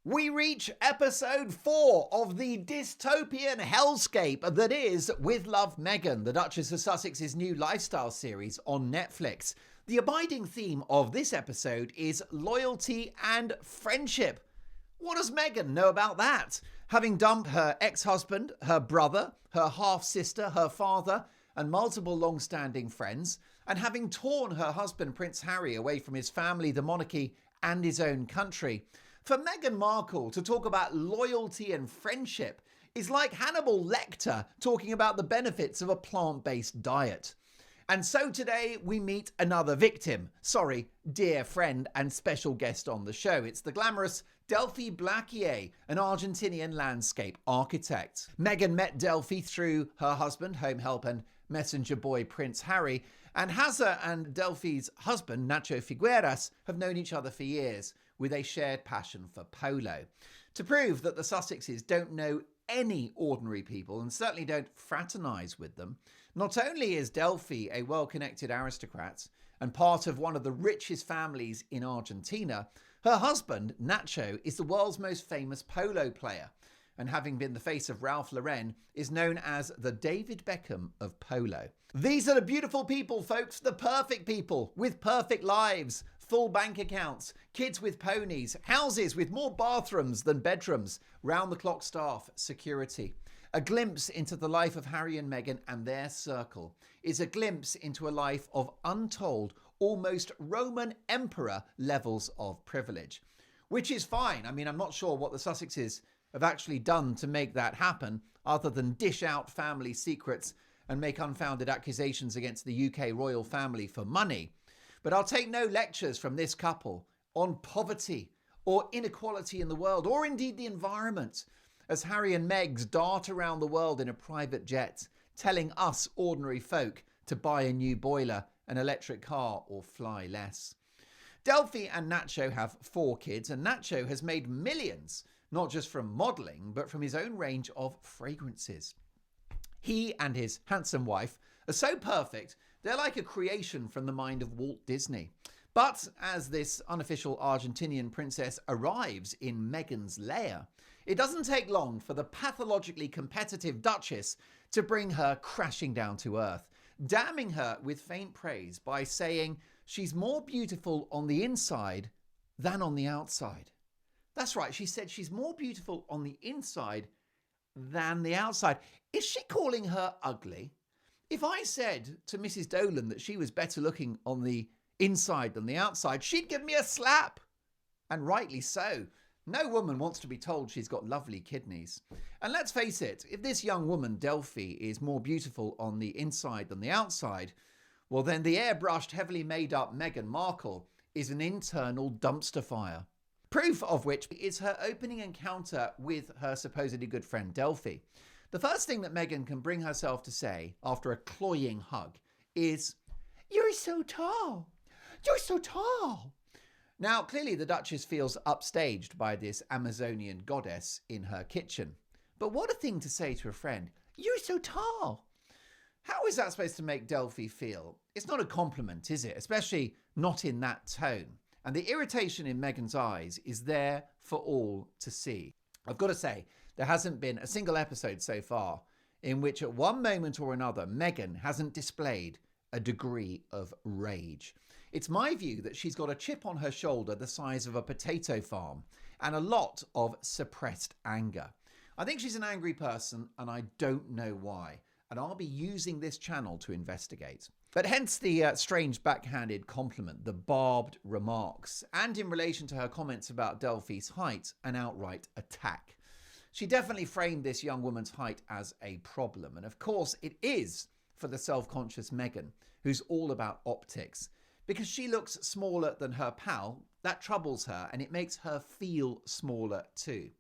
We reach episode 4 of the dystopian hellscape that is With Love, Meghan, the Duchess of Sussex's new lifestyle series on Netflix. The abiding theme of this episode is loyalty and friendship. What does Meghan know about that? Having dumped her ex-husband, her brother, her half-sister, her father, and multiple long-standing friends, and having torn her husband, Prince Harry, away from his family, the monarchy, and his own country. For Meghan Markle to talk about loyalty and friendship is like Hannibal Lecter talking about the benefits of a plant-based diet. And so today we meet another victim. Sorry, dear friend and special guest on the show. It's the glamorous Delphi Blaquier, an Argentinian landscape architect. Meghan met Delphi through her husband, home help and messenger boy Prince Harry, and Hazza and Delphi's husband, Nacho Figueras, have known each other for years, with a shared passion for polo. To prove that the Sussexes don't know any ordinary people and certainly don't fraternise with them, not only is Delphi a well-connected aristocrat and part of one of the richest families in Argentina, her husband, Nacho, is the world's most famous polo player, and having been the face of Ralph Lauren, is known as the David Beckham of polo. These are the beautiful people, folks, the perfect people with perfect lives, full bank accounts, kids with ponies, houses with more bathrooms than bedrooms, round-the-clock staff, security. A glimpse into the life of Harry and Meghan and their circle is a glimpse into a life of untold, almost Roman emperor levels of privilege. Which is fine. I mean, I'm not sure what the Sussexes have actually done to make that happen, other than dish out family secrets and make unfounded accusations against the UK royal family for money. But I'll take no lectures from this couple on poverty or inequality in the world, or indeed the environment, as Harry and Megs dart around the world in a private jet, telling us ordinary folk to buy a new boiler, an electric car, or fly less. Delphi and Nacho have 4 kids, and Nacho has made millions, not just from modelling, but from his own range of fragrances. He and his handsome wife are so perfect, they're like a creation from the mind of Walt Disney. But as this unofficial Argentinian princess arrives in Meghan's lair, it doesn't take long for the pathologically competitive Duchess to bring her crashing down to earth, damning her with faint praise by saying she's more beautiful on the inside than on the outside. That's right, she said she's more beautiful on the inside than the outside. Is she calling her ugly? If I said to Mrs. Dolan that she was better looking on the inside than the outside, she'd give me a slap. And rightly so. No woman wants to be told she's got lovely kidneys. And let's face it, if this young woman, Delphi, is more beautiful on the inside than the outside, well then the airbrushed, heavily made up Meghan Markle is an internal dumpster fire. Proof of which is her opening encounter with her supposedly good friend Delphi. The first thing that Meghan can bring herself to say after a cloying hug is, "You're so tall. You're so tall." Now, clearly the Duchess feels upstaged by this Amazonian goddess in her kitchen. But what a thing to say to a friend. "You're so tall." How is that supposed to make Delphi feel? It's not a compliment, is it? Especially not in that tone. And the irritation in Meghan's eyes is there for all to see. I've got to say, there hasn't been a single episode so far in which at one moment or another, Meghan hasn't displayed a degree of rage. It's my view that she's got a chip on her shoulder the size of a potato farm and a lot of suppressed anger. I think she's an angry person and I don't know why. And I'll be using this channel to investigate. But hence the strange backhanded compliment, the barbed remarks, and in relation to her comments about Delphi's height, an outright attack. She definitely framed this young woman's height as a problem. And of course it is for the self-conscious Meghan, who's all about optics. Because she looks smaller than her pal, that troubles her and it makes her feel smaller too.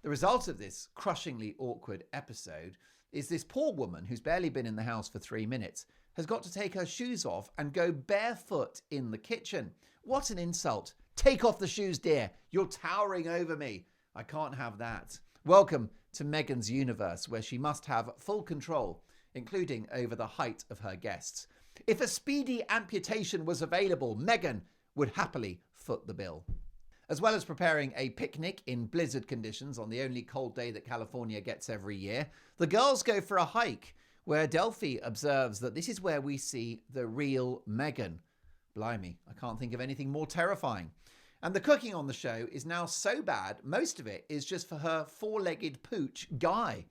The result of this crushingly awkward episode is this poor woman who's barely been in the house for 3 minutes has got to take her shoes off and go barefoot in the kitchen. What an insult. Take off the shoes, dear. You're towering over me. I can't have that. Welcome to Meghan's universe, where she must have full control, including over the height of her guests. If a speedy amputation was available, Meghan would happily foot the bill. As well as preparing a picnic in blizzard conditions on the only cold day that California gets every year, the girls go for a hike where Delphi observes that this is where we see the real Meghan. Blimey, I can't think of anything more terrifying. And the cooking on the show is now so bad, most of it is just for her four-legged pooch, Guy,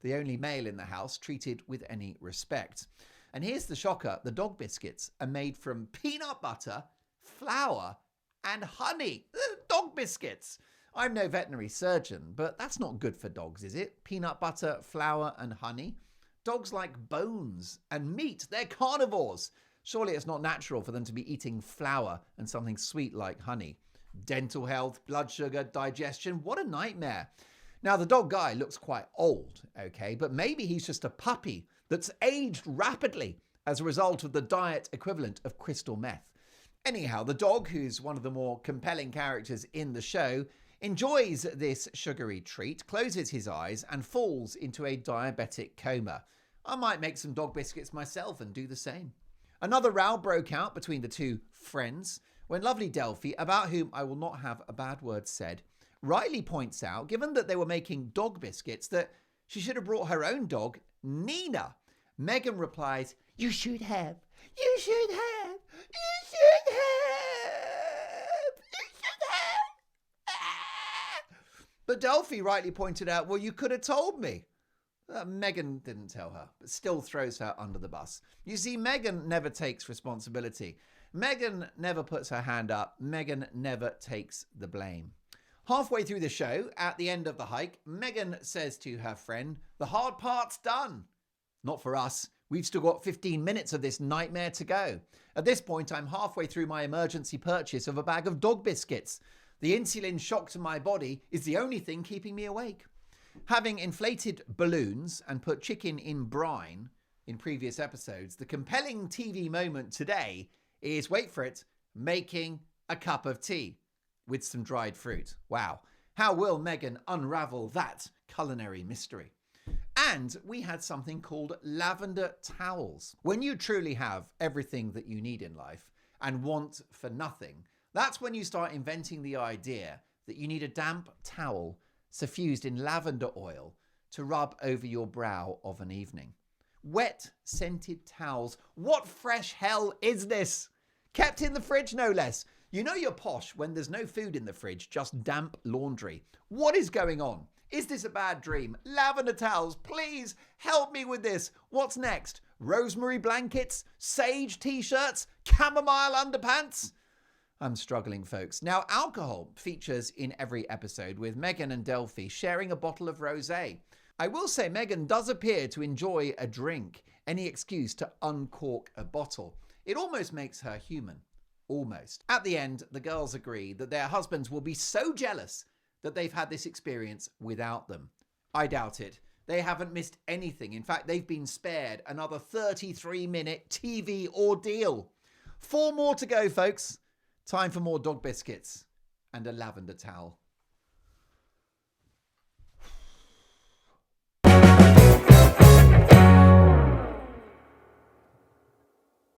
the only male in the house treated with any respect. And here's the shocker, the dog biscuits are made from peanut butter, flour, and honey. Dog biscuits. I'm no veterinary surgeon, but that's not good for dogs, is it? Peanut butter, flour, and honey. Dogs like bones and meat. They're carnivores. Surely it's not natural for them to be eating flour and something sweet like honey. Dental health, blood sugar, digestion. What a nightmare. Now, the dog Guy looks quite old, okay, but maybe he's just a puppy that's aged rapidly as a result of the diet equivalent of crystal meth. Anyhow, the dog, who's one of the more compelling characters in the show, enjoys this sugary treat, closes his eyes, and falls into a diabetic coma. I might make some dog biscuits myself and do the same. Another row broke out between the two friends when lovely Delphi, about whom I will not have a bad word said, rightly points out, given that they were making dog biscuits, that she should have brought her own dog, Nina. Meghan replies, "You should have. You should have. You should have. You should have." But Delphi rightly pointed out, well, you could have told me. Meghan didn't tell her, but still throws her under the bus. You see, Meghan never takes responsibility. Meghan never puts her hand up. Meghan never takes the blame. Halfway through the show, at the end of the hike, Meghan says to her friend, "The hard part's done." Not for us. We've still got 15 minutes of this nightmare to go. At this point, I'm halfway through my emergency purchase of a bag of dog biscuits. The insulin shock to my body is the only thing keeping me awake. Having inflated balloons and put chicken in brine in previous episodes, the compelling TV moment today is, wait for it, making a cup of tea with some dried fruit. Wow. How will Meghan unravel that culinary mystery? And we had something called lavender towels. When you truly have everything that you need in life and want for nothing, that's when you start inventing the idea that you need a damp towel suffused in lavender oil to rub over your brow of an evening. Wet, scented towels. What fresh hell is this? Kept in the fridge, no less. You know you're posh when there's no food in the fridge, just damp laundry. What is going on? Is this a bad dream? Lavender towels, please help me with this. What's next? Rosemary blankets, sage t-shirts, chamomile underpants? I'm struggling, folks. Now, alcohol features in every episode, with Meghan and Delphi sharing a bottle of rosé. I will say Meghan does appear to enjoy a drink, any excuse to uncork a bottle. It almost makes her human. Almost. At the end, the girls agree that their husbands will be so jealous that they've had this experience without them. I doubt it. They haven't missed anything. In fact, they've been spared another 33-minute TV ordeal. 4 more to go, folks. Time for more dog biscuits and a lavender towel.